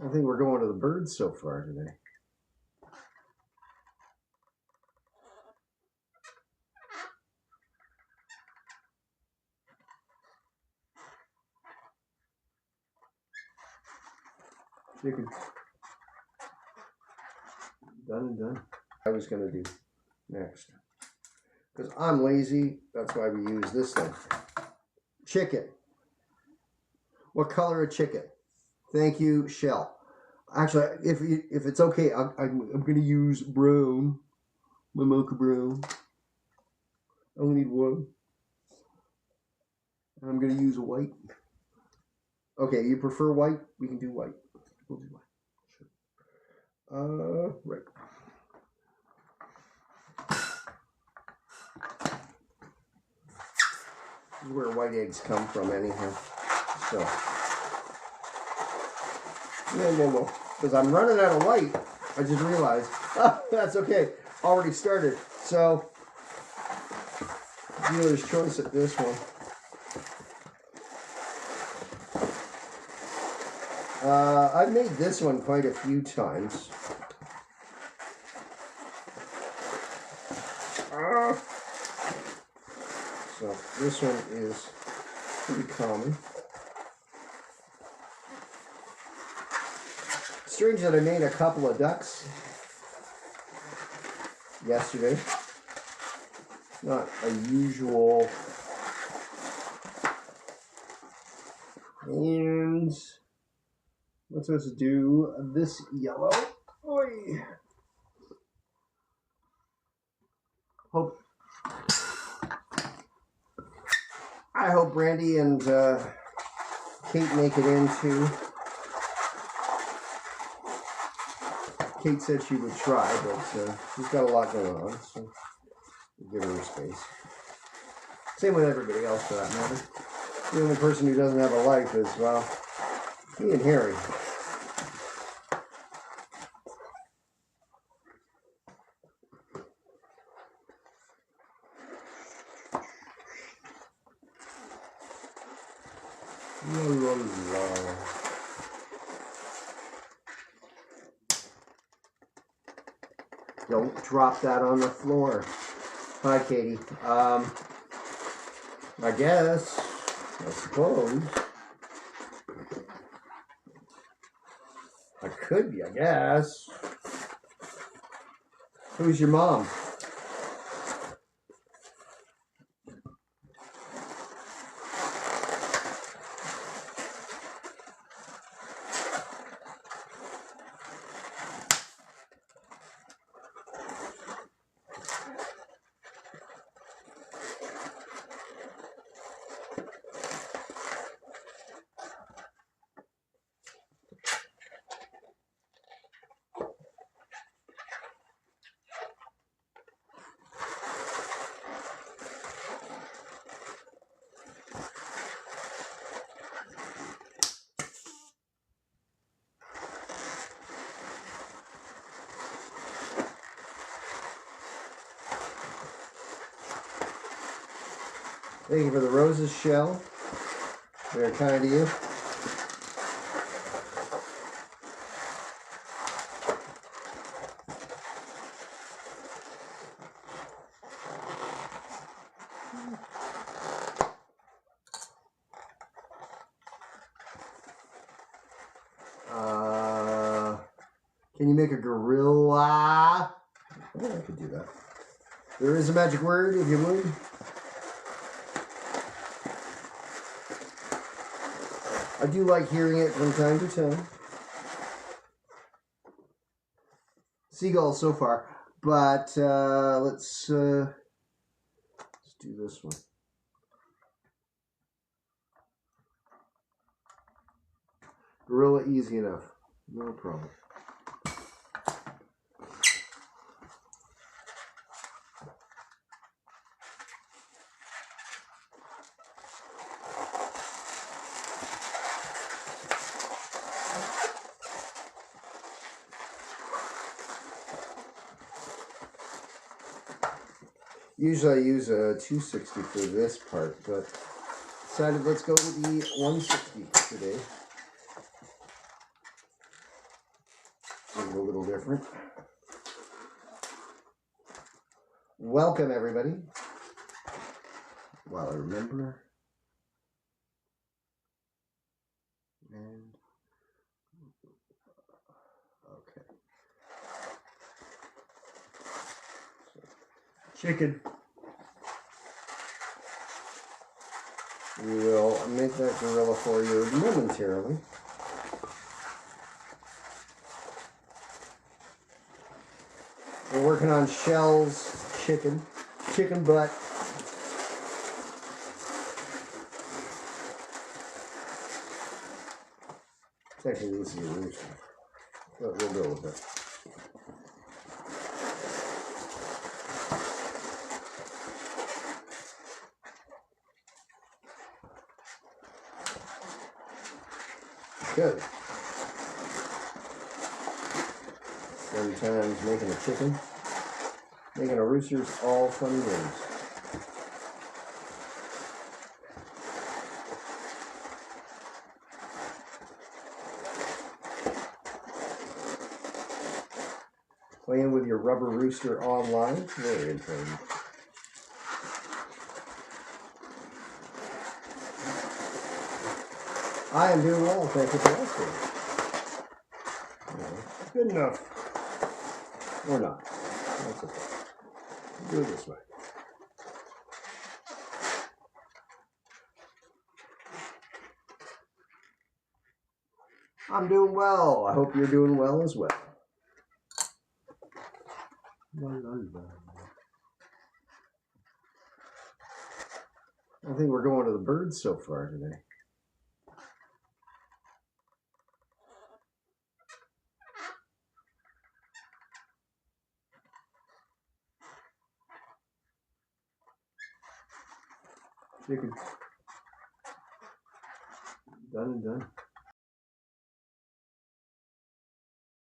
I think we're going to the birds so far today. Chicken. Done and done. I was going to do next. Because I'm lazy, that's why we use this thing. Chicken. What color of chicken? Thank you, Shell. Actually, if it's okay, I'm going to use brown. My mocha brown. I only need one. I'm going to use a white. Okay, you prefer white? We can do white. We'll do white. Sure. Right. This is where white eggs come from anyhow. So. Whoa. Because I'm running out of white. I just realized. Oh, that's okay. Already started. So, dealer's choice at this one. I've made this one quite a few times. So this one is pretty common. Strange that I made a couple of ducks yesterday. Not a usual. And what's supposed to do this yellow? Oy. I hope Brandy and Kate make it in too. Kate said she would try, but she's got a lot going on, so we'll give her space. Same with everybody else, for that matter. The only person who doesn't have a life is, well, me and Harry. Don't drop that on the floor. Hi, Katie. I suppose. I could be, I guess. Who's your mom? Thank you for the roses, Shell. Very kind of you. Can you make a gorilla? Oh, I could do that. There is a magic word, if you would. I do like hearing it from time to time. Seagulls so far, but let's do this one. Gorilla, easy enough. No problem. Usually I use a 260 for this part, but decided let's go with the 160 today. a little different. Welcome, everybody. While I remember. And okay. Chicken. We will make that gorilla for you momentarily. We're working on shells, chicken butt. Actually, this is a rooster, but we'll go with it. Good. Sometimes making a chicken, making a rooster's all fun and games. Playing with your rubber rooster online, very important. I am doing well, thank you for asking. Good enough. Or not. That's okay. Do it this way. I'm doing well. I hope you're doing well as well. I think we're going to the birds so far today. Chicken. Done and done.